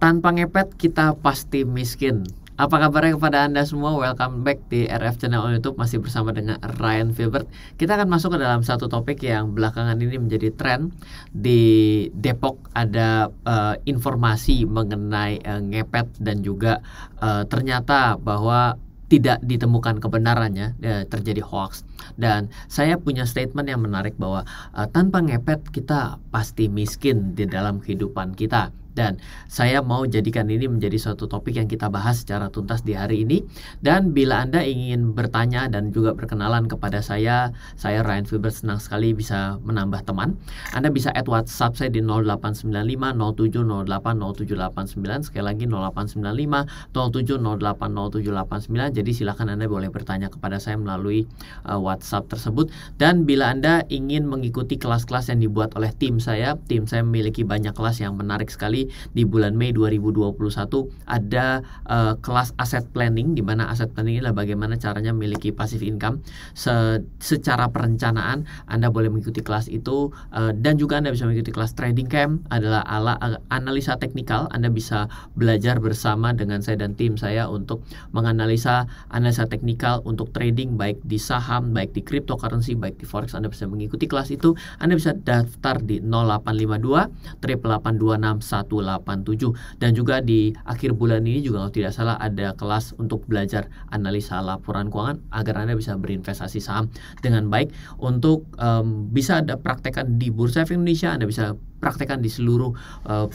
Tanpa ngepet kita pasti miskin. Apa kabarnya kepada Anda semua? Welcome back di RF Channel on YouTube. Masih bersama dengan Ryan Filbert. Kita akan masuk ke dalam satu topik yang belakangan ini menjadi tren. Di Depok ada informasi mengenai ngepet dan juga ternyata bahwa tidak ditemukan kebenarannya, terjadi hoax. Dan saya punya statement yang menarik bahwa tanpa ngepet kita pasti miskin di dalam kehidupan kita. Dan saya mau jadikan ini menjadi suatu topik yang kita bahas secara tuntas di hari ini. Dan bila Anda ingin bertanya dan juga berkenalan kepada saya Ryan Filbert, senang sekali bisa menambah teman. Anda bisa add WhatsApp saya di 0895 0708 0789. Sekali lagi 0895 0708 0789. Jadi silakan Anda boleh bertanya kepada saya melalui WhatsApp tersebut. Dan bila Anda ingin mengikuti kelas-kelas yang dibuat oleh tim saya memiliki banyak kelas yang menarik sekali. Di bulan Mei 2021 ada kelas aset planning, di mana aset planning adalah bagaimana caranya memiliki passive income secara perencanaan. Anda boleh mengikuti kelas itu, dan juga Anda bisa mengikuti kelas trading camp, adalah analisa teknikal. Anda bisa belajar bersama dengan saya dan tim saya untuk menganalisa analisa teknikal untuk trading, baik di saham, baik di cryptocurrency, baik di forex. Anda bisa mengikuti kelas itu. Anda bisa daftar di 0852 882 6187. Dan juga di akhir bulan ini juga kalau tidak salah ada kelas untuk belajar analisa laporan keuangan agar Anda bisa berinvestasi saham dengan baik. Untuk bisa Anda praktekkan di Bursa Efek Indonesia, Anda bisa praktekkan di seluruh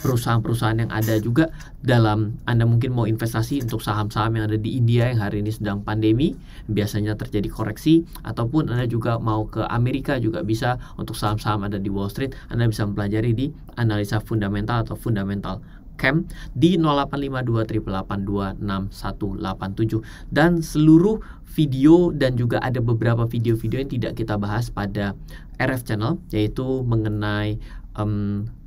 perusahaan-perusahaan yang ada juga. Dalam Anda mungkin mau investasi untuk saham-saham yang ada di India yang hari ini sedang pandemi, biasanya terjadi koreksi, ataupun Anda juga mau ke Amerika juga bisa untuk saham-saham ada di Wall Street. Anda bisa mempelajari di analisa fundamental atau fundamental camp di 0852 882 6187. Dan seluruh video dan juga ada beberapa video-video yang tidak kita bahas pada RF Channel, yaitu mengenai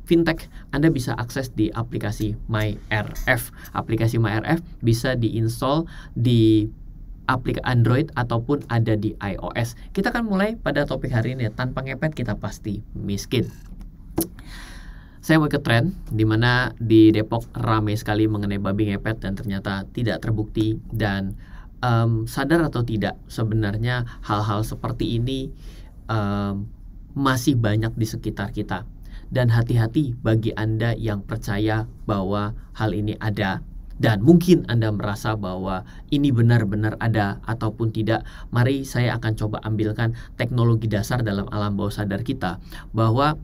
fintech, Anda bisa akses di aplikasi MyRF. Aplikasi MyRF bisa diinstal di aplikasi Android ataupun ada di iOS. Kita akan mulai pada topik hari ini. Tanpa ngepet kita pasti miskin. Saya mau ke tren di mana di Depok ramai sekali mengenai babi ngepet dan ternyata tidak terbukti. Dan sadar atau tidak, sebenarnya hal-hal seperti ini masih banyak di sekitar kita. Dan hati-hati bagi Anda yang percaya bahwa hal ini ada dan mungkin Anda merasa bahwa ini benar-benar ada ataupun tidak. Mari saya akan coba ambilkan teknologi dasar dalam alam bawah sadar kita, bahwa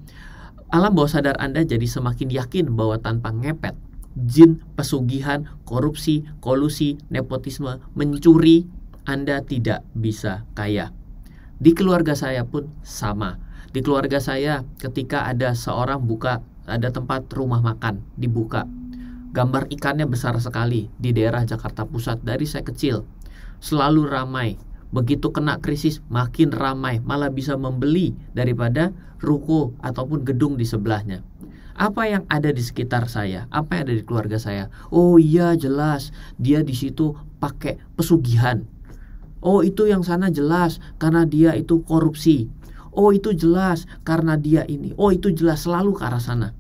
alam bawah sadar Anda jadi semakin yakin bahwa tanpa ngepet, jin, pesugihan, korupsi, kolusi, nepotisme, mencuri, Anda tidak bisa kaya. Di keluarga saya pun sama. Di keluarga saya ketika ada seorang ada tempat rumah makan dibuka, gambar ikannya besar sekali di daerah Jakarta Pusat. Dari saya kecil selalu ramai. Begitu kena krisis makin ramai, malah bisa membeli daripada ruko ataupun gedung di sebelahnya. Apa yang ada di sekitar saya? Apa yang ada di keluarga saya? Oh iya, jelas dia di situ pakai pesugihan. Oh itu yang sana jelas karena dia itu korupsi. Oh itu jelas karena dia ini. Oh itu jelas, selalu ke arah sana.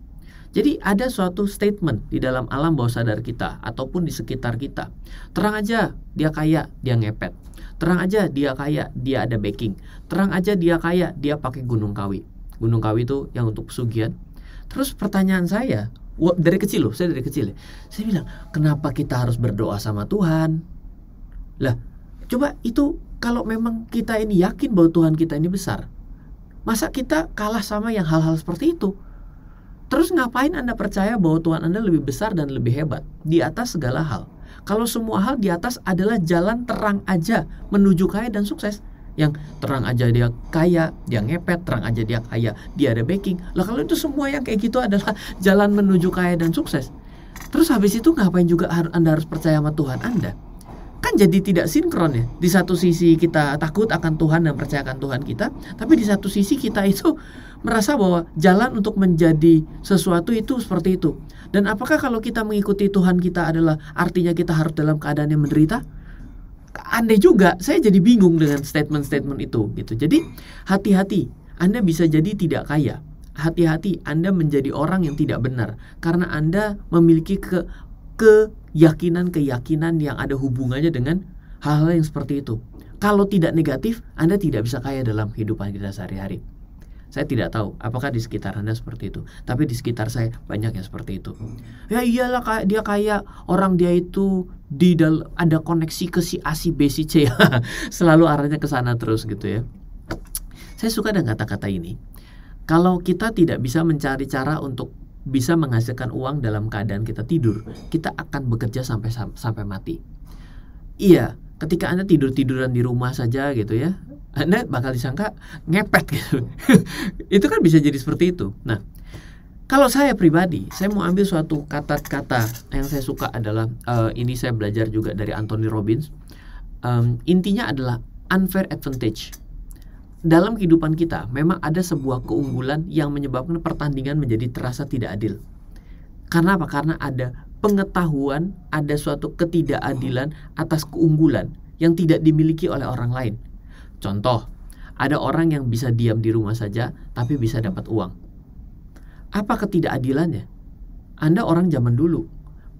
Jadi ada suatu statement di dalam alam bawah sadar kita ataupun di sekitar kita. Terang aja dia kaya, dia ngepet. Terang aja dia kaya, dia ada backing. Terang aja dia kaya, dia pakai gunung kawi. Gunung kawi itu yang untuk pesugihan. Terus pertanyaan saya, dari kecil loh, saya dari kecil ya, saya bilang, kenapa kita harus berdoa sama Tuhan? Lah, coba itu kalau memang kita ini yakin bahwa Tuhan kita ini besar, masa kita kalah sama yang hal-hal seperti itu? Terus ngapain Anda percaya bahwa Tuhan Anda lebih besar dan lebih hebat di atas segala hal? Kalau semua hal di atas adalah jalan terang aja menuju kaya dan sukses. Yang terang aja dia kaya, dia ngepet, terang aja dia kaya, dia ada backing. Lah kalau itu semua yang kayak gitu adalah jalan menuju kaya dan sukses, terus habis itu ngapain juga Anda harus percaya sama Tuhan Anda? Kan jadi tidak sinkron ya. Di satu sisi kita takut akan Tuhan dan percayakan Tuhan kita, tapi di satu sisi kita itu merasa bahwa jalan untuk menjadi sesuatu itu seperti itu. Dan apakah kalau kita mengikuti Tuhan kita adalah artinya kita harus dalam keadaan yang menderita? Aneh juga, saya jadi bingung dengan statement-statement itu gitu. Jadi hati-hati, Anda bisa jadi tidak kaya. Hati-hati, Anda menjadi orang yang tidak benar karena Anda memiliki keyakinan-keyakinan yang ada hubungannya dengan hal-hal yang seperti itu. Kalau tidak negatif, Anda tidak bisa kaya dalam kehidupan kita sehari-hari. Saya tidak tahu apakah di sekitar Anda seperti itu, tapi di sekitar saya banyak yang seperti itu. Ya iyalah, dia kaya, orang dia itu ada koneksi ke si A, si B, si C. Selalu arahnya ke sana terus gitu ya. Saya suka dengan kata-kata ini. Kalau kita tidak bisa mencari cara untuk bisa menghasilkan uang dalam keadaan kita tidur, kita akan bekerja sampai mati. Iya, ketika Anda tidur-tiduran di rumah saja gitu ya, Anda bakal disangka ngepet gitu. Itu kan bisa jadi seperti itu. Nah, kalau saya pribadi, saya mau ambil suatu kata-kata yang saya suka adalah ini saya belajar juga dari Anthony Robbins. Intinya adalah unfair advantage. Dalam kehidupan kita memang ada sebuah keunggulan yang menyebabkan pertandingan menjadi terasa tidak adil. Karena apa? Karena ada pengetahuan, ada suatu ketidakadilan atas keunggulan yang tidak dimiliki oleh orang lain. Contoh, ada orang yang bisa diam di rumah saja tapi bisa dapat uang. Apa ketidakadilannya? Anda orang zaman dulu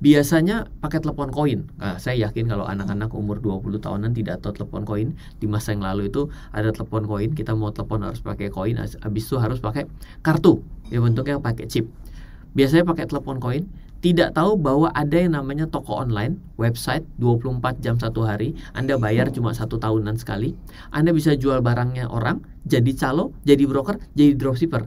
biasanya pakai telepon koin. Nah, saya yakin kalau anak-anak umur 20 tahunan tidak tahu telepon koin. Di masa yang lalu itu ada telepon koin, kita mau telepon harus pakai koin, habis itu harus pakai kartu, ya bentuknya pakai chip. Biasanya pakai telepon koin, tidak tahu bahwa ada yang namanya toko online, website 24 jam satu hari. Anda bayar cuma 1 tahunan sekali. Anda bisa jual barangnya orang, jadi calo, jadi broker, jadi dropshipper.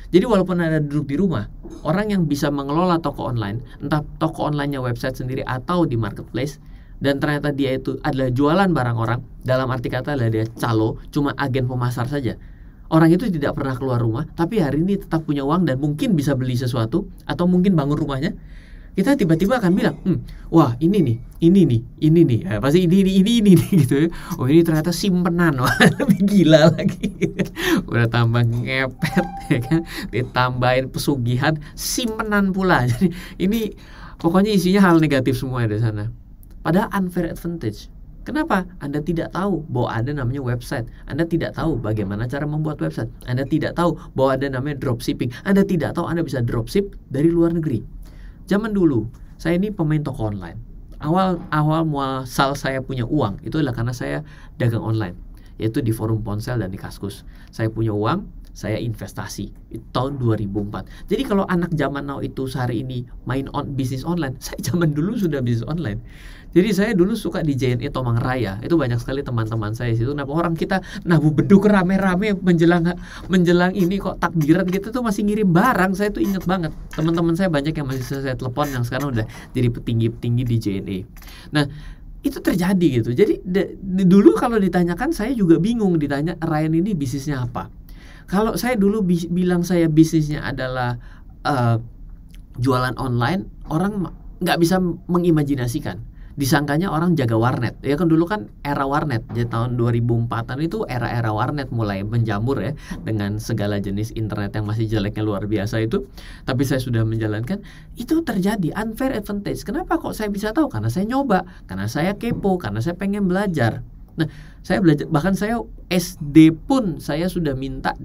Jadi walaupun Anda duduk di rumah, orang yang bisa mengelola toko online, entah toko online-nya website sendiri atau di marketplace, dan ternyata dia itu adalah jualan barang orang, dalam arti kata adalah dia calo, cuma agen pemasar saja. Orang itu tidak pernah keluar rumah, tapi hari ini tetap punya uang dan mungkin bisa beli sesuatu, atau mungkin bangun rumahnya. Kita tiba-tiba akan bilang, wah ini nih, ya, pasti ini nih gitu ya. Oh ini ternyata simpenan, wah lebih gila lagi. Udah tambah ngepet, ya kan? Ditambahin pesugihan, simpenan pula. Jadi ini pokoknya isinya hal negatif semua di sana. Padahal unfair advantage. Kenapa? Anda tidak tahu bahwa ada namanya website. Anda tidak tahu bagaimana cara membuat website. Anda tidak tahu bahwa ada namanya dropshipping. Anda tidak tahu Anda bisa dropship dari luar negeri. Zaman dulu, saya ini pemain toko online. Awal muasal saya punya uang itu adalah karena saya dagang online, yaitu di forum ponsel dan di Kaskus. Saya punya uang, saya investasi. Itu tahun 2004. Jadi kalau anak zaman now itu sehari ini main bisnis online, saya zaman dulu sudah bisnis online. Jadi saya dulu suka di JNE Tomang Raya. Itu banyak sekali teman-teman saya situ. Kenapa orang kita nabuh beduk rame-rame menjelang ini kok takbiran kita tuh masih ngirim barang. Saya tuh inget banget. Teman-teman saya banyak yang masih saya telepon yang sekarang udah jadi petinggi-petinggi di JNE. Nah, itu terjadi gitu. Jadi dulu kalau ditanyakan saya juga bingung ditanya Ryan ini bisnisnya apa. Kalau saya dulu bilang saya bisnisnya adalah jualan online, orang nggak bisa mengimajinasikan. Disangkanya orang jaga warnet. Ya kan dulu kan era warnet. Jadi tahun 2004-an itu era-era warnet mulai menjamur ya, dengan segala jenis internet yang masih jeleknya luar biasa itu. Tapi saya sudah menjalankan. Itu terjadi unfair advantage. Kenapa kok saya bisa tahu? Karena saya nyoba, karena saya kepo, karena saya pengen belajar. Nah, saya belajar, bahkan saya SD pun saya sudah minta.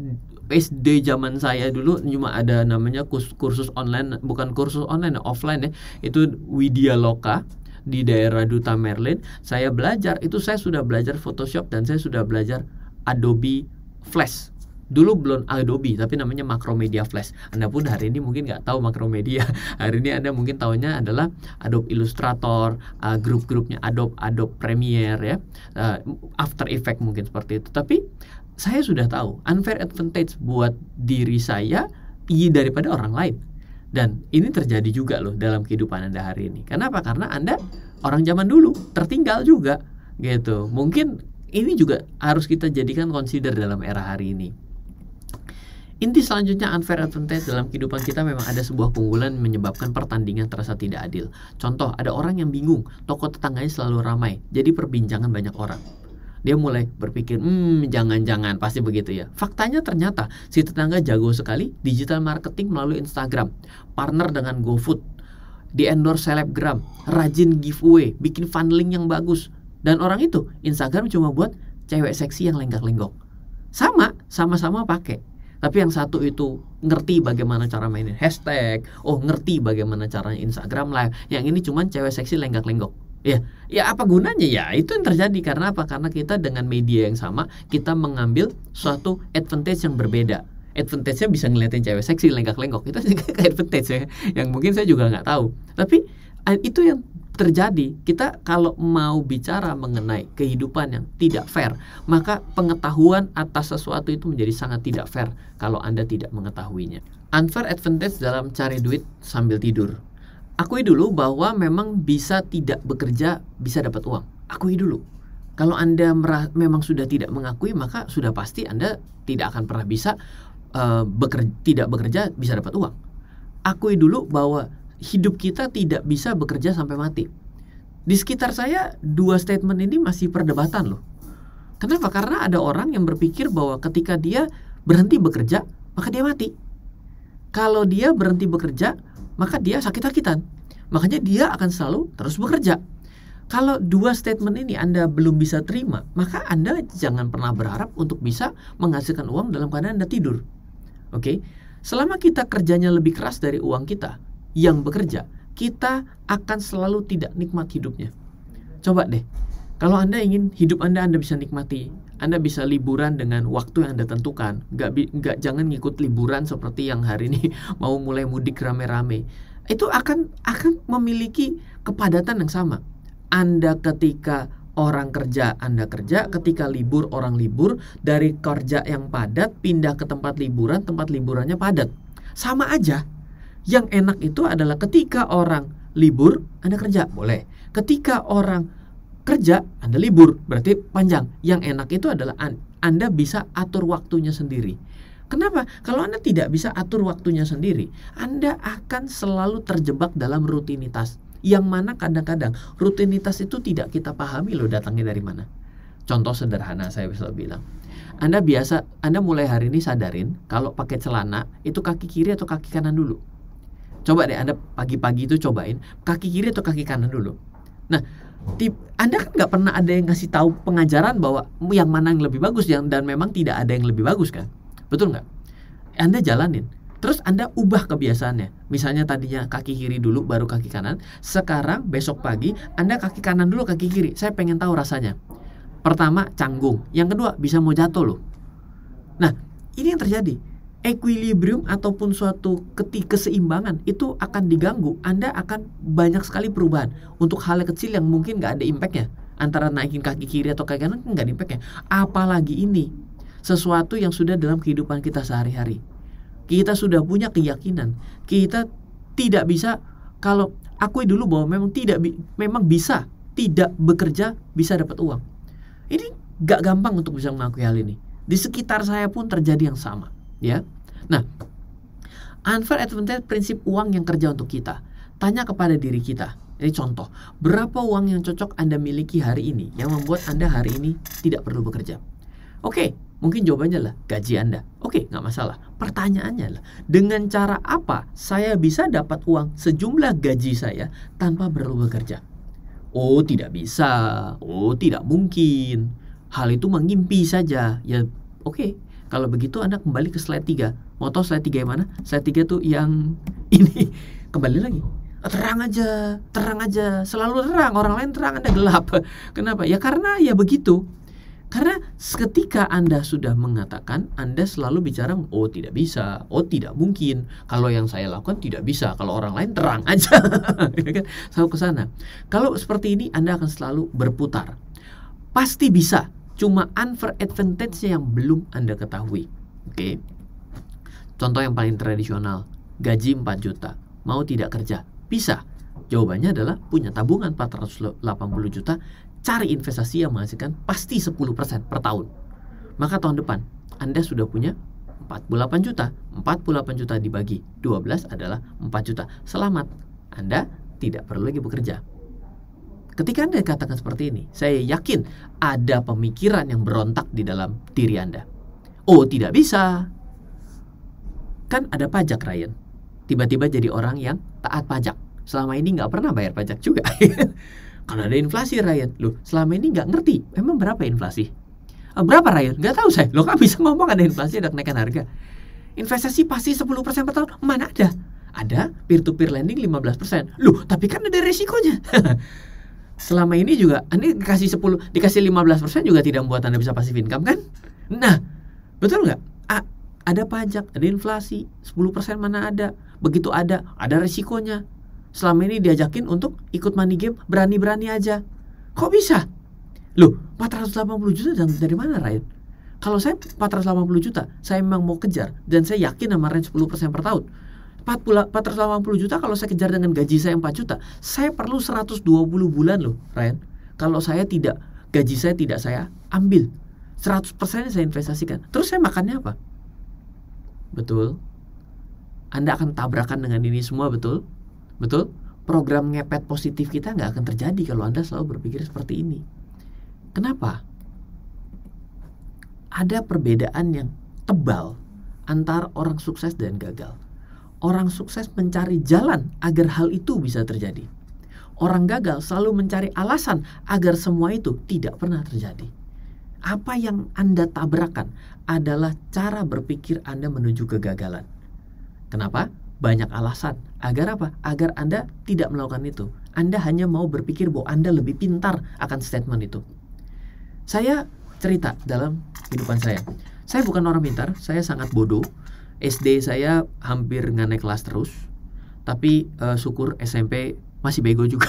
SD zaman saya dulu cuma ada namanya kursus online, bukan kursus online, offline ya. Itu Widya Loka di daerah Duta Merlin. Saya belajar, itu saya sudah belajar Photoshop dan saya sudah belajar Adobe Flash. Dulu belum Adobe, tapi namanya Macromedia Flash. Anda pun hari ini mungkin nggak tahu Macromedia. Hari ini Anda mungkin tahunya adalah Adobe Illustrator, grup-grupnya Adobe Premiere ya, After Effects mungkin seperti itu. Tapi saya sudah tahu unfair advantage buat diri saya daripada orang lain. Dan ini terjadi juga loh dalam kehidupan Anda hari ini. Kenapa? Karena Anda orang zaman dulu, tertinggal juga gitu. Mungkin ini juga harus kita jadikan consider dalam era hari ini. Inti selanjutnya unfair advantage dalam kehidupan kita memang ada sebuah keunggulan menyebabkan pertandingan terasa tidak adil. Contoh, ada orang yang bingung, toko tetangganya selalu ramai, jadi perbincangan banyak orang. Dia mulai berpikir, jangan-jangan pasti begitu ya. Faktanya ternyata si tetangga jago sekali digital marketing melalui Instagram, partner dengan GoFood, di endorse selebgram, rajin giveaway, bikin funneling yang bagus. Dan orang itu Instagram cuma buat cewek seksi yang lenggak-lenggok. Sama-sama pakai. Tapi yang satu itu ngerti bagaimana cara mainin hashtag, ngerti bagaimana caranya Instagram Live. Yang ini cuman cewek seksi lenggak-lenggok. Ya apa gunanya? Ya itu yang terjadi. Karena apa? Karena kita dengan media yang sama, kita mengambil suatu advantage yang berbeda. Advantage-nya bisa ngeliatin cewek seksi lenggak-lenggok. Itu juga advantage ya, yang mungkin saya juga nggak tahu. Tapi itu yang terjadi. Kita kalau mau bicara mengenai kehidupan yang tidak fair, maka pengetahuan atas sesuatu itu menjadi sangat tidak fair kalau Anda tidak mengetahuinya. Unfair advantage dalam cari duit sambil tidur. Akui dulu bahwa memang bisa tidak bekerja, bisa dapat uang. Akui dulu. Kalau Anda memang sudah tidak mengakui, maka sudah pasti Anda tidak akan pernah bisa tidak bekerja, bisa dapat uang. Akui dulu bahwa hidup kita tidak bisa bekerja sampai mati. Di sekitar saya, dua statement ini masih perdebatan loh. Kenapa? Karena ada orang yang berpikir bahwa ketika dia berhenti bekerja, maka dia mati. Kalau dia berhenti bekerja, maka dia sakit-sakitan. Makanya dia akan selalu terus bekerja. Kalau dua statement ini Anda belum bisa terima, maka Anda jangan pernah berharap untuk bisa menghasilkan uang dalam keadaan Anda tidur. Oke? Selama kita kerjanya lebih keras dari uang kita yang bekerja, kita akan selalu tidak nikmat hidupnya. Coba deh, kalau Anda ingin hidup Anda bisa nikmati, Anda bisa liburan dengan waktu yang Anda tentukan. Jangan ngikut liburan seperti yang hari ini mau mulai mudik rame-rame. Itu akan memiliki kepadatan yang sama. Anda ketika orang kerja, Anda kerja, ketika libur, orang libur, dari kerja yang padat pindah ke tempat liburannya padat. Sama aja. Yang enak itu adalah ketika orang libur, Anda kerja, boleh. Ketika orang kerja, Anda libur, berarti panjang. Yang enak itu adalah Anda bisa atur waktunya sendiri. Kenapa? Kalau Anda tidak bisa atur waktunya sendiri, Anda akan selalu terjebak dalam rutinitas. Yang mana kadang-kadang rutinitas itu tidak kita pahami loh datangnya dari mana. Contoh sederhana saya bisa bilang. Anda mulai hari ini sadarin kalau pakai celana itu kaki kiri atau kaki kanan dulu. Coba deh Anda pagi-pagi itu cobain kaki kiri atau kaki kanan dulu. Nah, Anda kan nggak pernah ada yang ngasih tahu pengajaran bahwa yang mana yang lebih bagus dan memang tidak ada yang lebih bagus kan? Betul nggak? Anda jalanin. Terus Anda ubah kebiasaannya. Misalnya tadinya kaki kiri dulu baru kaki kanan. Sekarang besok pagi Anda kaki kanan dulu kaki kiri. Saya pengen tahu rasanya. Pertama canggung. Yang kedua bisa mau jatuh loh. Nah ini yang terjadi. Equilibrium ataupun suatu keseimbangan itu akan diganggu. Anda akan banyak sekali perubahan. Untuk hal kecil yang mungkin nggak ada impactnya. Antara naikin kaki kiri atau kaki kanan nggak ada impactnya. Apalagi ini. Sesuatu yang sudah dalam kehidupan kita sehari-hari. Kita sudah punya keyakinan. Kita tidak bisa, kalau akui dulu bahwa memang bisa tidak bekerja bisa dapat uang. Ini gak gampang untuk bisa mengakui hal ini. Di sekitar saya pun terjadi yang sama, ya. Nah, unfair advantage prinsip uang yang kerja untuk kita. Tanya kepada diri kita. Ini contoh, berapa uang yang cocok Anda miliki hari ini yang membuat Anda hari ini tidak perlu bekerja? Oke, mungkin jawabannya lah gaji Anda. Oke, nggak masalah. Pertanyaannya lah, dengan cara apa saya bisa dapat uang sejumlah gaji saya tanpa perlu bekerja? Oh, tidak bisa. Oh, tidak mungkin. Hal itu mengimpi saja. Ya, oke. Kalau begitu Anda kembali ke slide 3. Mau tahu slide 3 yang mana? Slide 3 tuh yang ini. Kembali lagi. Terang aja. Selalu terang. Orang lain terang, Anda gelap. Kenapa? Ya karena ya begitu. Karena ketika Anda sudah mengatakan, Anda selalu bicara, oh tidak bisa, oh tidak mungkin. Kalau yang saya lakukan tidak bisa, kalau orang lain terang aja. Selalu ke sana. Kalau seperti ini, Anda akan selalu berputar. Pasti bisa, cuma unfair advantage-nya yang belum Anda ketahui. Oke. Contoh yang paling tradisional, gaji 4 juta, mau tidak kerja, bisa. Jawabannya adalah punya tabungan 480 juta, cari investasi yang menghasilkan pasti 10% per tahun. Maka tahun depan Anda sudah punya 48 juta. 48 juta dibagi 12 adalah 4 juta. Selamat, Anda tidak perlu lagi bekerja. Ketika Anda katakan seperti ini, saya yakin ada pemikiran yang berontak di dalam diri Anda. Oh, tidak bisa. Kan ada pajak, Ryan. Tiba-tiba jadi orang yang taat pajak. Selama ini nggak pernah bayar pajak juga. Karena ada inflasi, Ryan. Loh, selama ini nggak ngerti. Emang berapa inflasi? Berapa, Ryan? Nggak tahu saya. Loh, kan bisa ngomong ada inflasi, ada kenaikan harga. investasi pasti 10% per tahun. Mana ada? Ada peer-to-peer lending 15%. Loh, tapi kan ada resikonya. Selama ini juga Anda dikasih 15% juga tidak membuat Anda bisa passive income kan? Nah, betul nggak? Ada pajak, ada inflasi, 10% mana ada. Begitu ada resikonya. Selama ini diajakin untuk ikut money game, berani-berani aja. Kok bisa? Loh, 480 juta dari mana, Ryan? Kalau saya 480 juta, saya memang mau kejar. Dan saya yakin sama range 10% per tahun. 480 juta kalau saya kejar dengan gaji saya 4 juta, saya perlu 120 bulan loh, Ryan. Kalau gaji saya tidak saya ambil, 100% saya investasikan. Terus saya makannya apa? Betul. Anda akan tabrakan dengan ini semua, betul? Betul? Program ngepet positif kita nggak akan terjadi kalau Anda selalu berpikir seperti ini. Kenapa? Ada perbedaan yang tebal antara orang sukses dan gagal. Orang sukses mencari jalan agar hal itu bisa terjadi. Orang gagal selalu mencari alasan agar semua itu tidak pernah terjadi. Apa yang Anda tabrakan adalah cara berpikir Anda menuju kegagalan. Kenapa? Banyak alasan. Agar apa? Agar Anda tidak melakukan itu. Anda hanya mau berpikir bahwa Anda lebih pintar akan statement itu. Saya cerita dalam kehidupan saya. Saya bukan orang pintar, saya sangat bodoh. SD saya hampir nggak naik kelas terus. Tapi syukur SMP masih bego juga.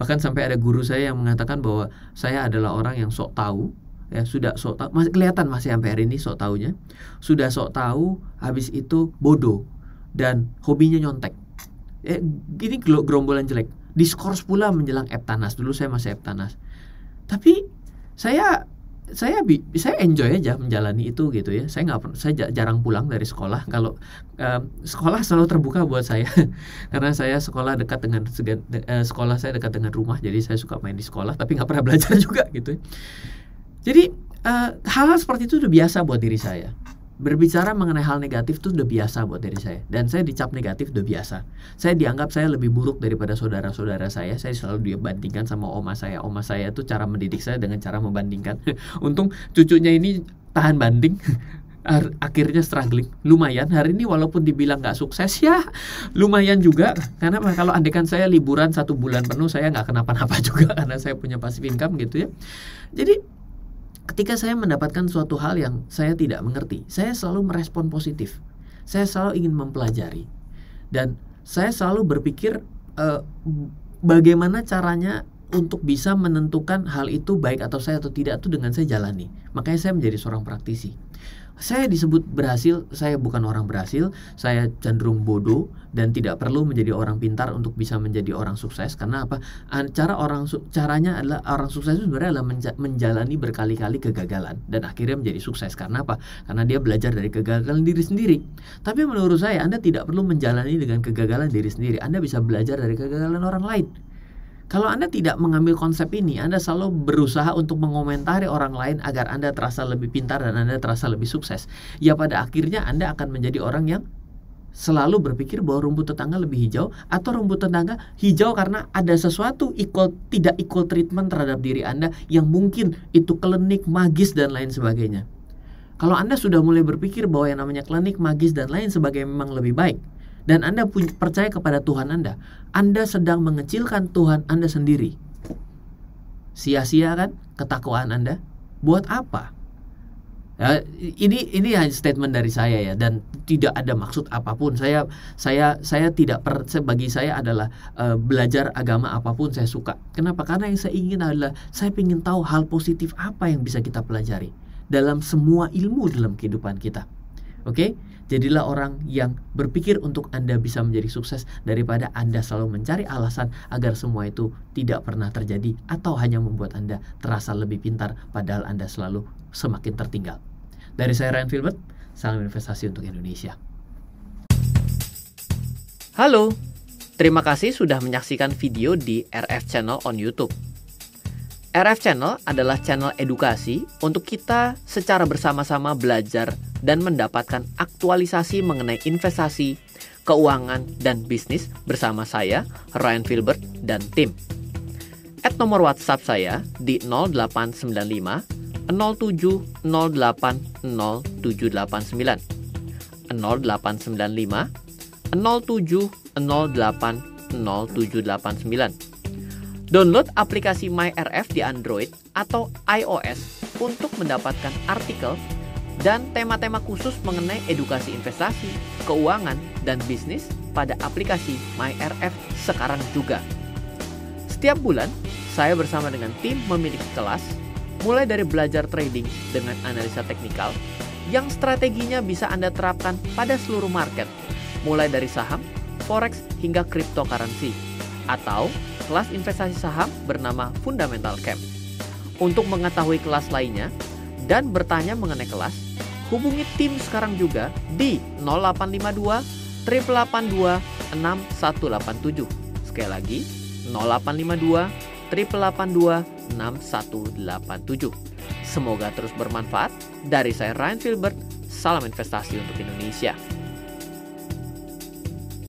Bahkan sampai ada guru saya yang mengatakan bahwa saya adalah orang yang sok tahu. Ya, sudah sok tahu, masih kelihatan masih sampai hari ini sok tahunya. Sudah sok tahu, habis itu bodoh dan hobinya nyontek. Gini gerombolan jelek. Diskors pula menjelang Eptanas. Dulu saya masih Eptanas. Tapi saya enjoy aja menjalani itu gitu ya. Saya jarang pulang dari sekolah. Kalau sekolah selalu terbuka buat saya karena saya sekolah dekat dengan sekolah saya dekat dengan rumah, jadi saya suka main di sekolah tapi nggak pernah belajar juga gitu. Jadi hal-hal seperti itu udah biasa buat diri saya. Berbicara mengenai hal negatif itu udah biasa buat diri saya. Dan saya dicap negatif udah biasa. Saya dianggap saya lebih buruk daripada saudara-saudara saya. Saya selalu dibandingkan sama oma saya. Oma saya itu cara mendidik saya dengan cara membandingkan. Untung cucunya ini tahan banding. Akhirnya struggling. Lumayan. Hari ini walaupun dibilang gak sukses ya lumayan juga. Karena kalau andekan saya liburan 1 bulan penuh, saya gak kenapa-napa juga. Karena saya punya passive income gitu ya. Jadi ketika saya mendapatkan suatu hal yang saya tidak mengerti, saya selalu merespon positif. Saya selalu ingin mempelajari. Dan saya selalu berpikir bagaimana caranya untuk bisa menentukan hal itu baik atau saya atau tidak itu dengan saya jalani. Makanya saya menjadi seorang praktisi. Saya disebut berhasil, saya bukan orang berhasil. Saya cenderung bodoh dan tidak perlu menjadi orang pintar untuk bisa menjadi orang sukses. Karena apa? Caranya adalah orang sukses itu sebenarnya adalah menjalani berkali-kali kegagalan dan akhirnya menjadi sukses. Karena apa? Karena dia belajar dari kegagalan diri sendiri. Tapi menurut saya Anda tidak perlu menjalani dengan kegagalan diri sendiri. Anda bisa belajar dari kegagalan orang lain. Kalau Anda tidak mengambil konsep ini, Anda selalu berusaha untuk mengomentari orang lain agar Anda terasa lebih pintar dan Anda terasa lebih sukses. Ya pada akhirnya Anda akan menjadi orang yang selalu berpikir bahwa rumput tetangga lebih hijau, atau rumput tetangga hijau karena ada sesuatu tidak equal treatment terhadap diri Anda yang mungkin itu klinik, magis dan lain sebagainya. Kalau Anda sudah mulai berpikir bahwa yang namanya klinik, magis dan lain sebagainya memang lebih baik, dan Anda percaya kepada Tuhan Anda sedang mengecilkan Tuhan Anda sendiri. Sia-sia kan ketakwaan Anda? Buat apa? Ya, ini statement dari saya ya, dan tidak ada maksud apapun. Saya tidak bagi saya adalah belajar agama apapun saya suka. Kenapa? Karena yang saya ingin adalah saya ingin tahu hal positif apa yang bisa kita pelajari dalam semua ilmu dalam kehidupan kita. Oke? Jadilah orang yang berpikir untuk Anda bisa menjadi sukses daripada Anda selalu mencari alasan agar semua itu tidak pernah terjadi atau hanya membuat Anda terasa lebih pintar padahal Anda selalu semakin tertinggal. Dari saya Ryan Filbert, salam investasi untuk Indonesia. Halo, terima kasih sudah menyaksikan video di RF Channel on YouTube. RF Channel adalah channel edukasi untuk kita secara bersama-sama belajar dan mendapatkan aktualisasi mengenai investasi, keuangan, dan bisnis bersama saya, Ryan Filbert, dan tim. Add nomor WhatsApp saya di 0895 07 08 0789 0895 07 08 0789. Download aplikasi MyRF di Android atau iOS untuk mendapatkan artikel dan tema-tema khusus mengenai edukasi investasi, keuangan, dan bisnis pada aplikasi MyRF sekarang juga. Setiap bulan, saya bersama dengan tim memiliki kelas, mulai dari belajar trading dengan analisa teknikal, yang strateginya bisa Anda terapkan pada seluruh market, mulai dari saham, forex, hingga cryptocurrency, atau kelas investasi saham bernama Fundamental Camp. Untuk mengetahui kelas lainnya dan bertanya mengenai kelas, hubungi tim sekarang juga di 0852 882 6187. Sekali lagi, 0852 882 6187. Semoga terus bermanfaat. Dari saya Ryan Filbert, salam investasi untuk Indonesia.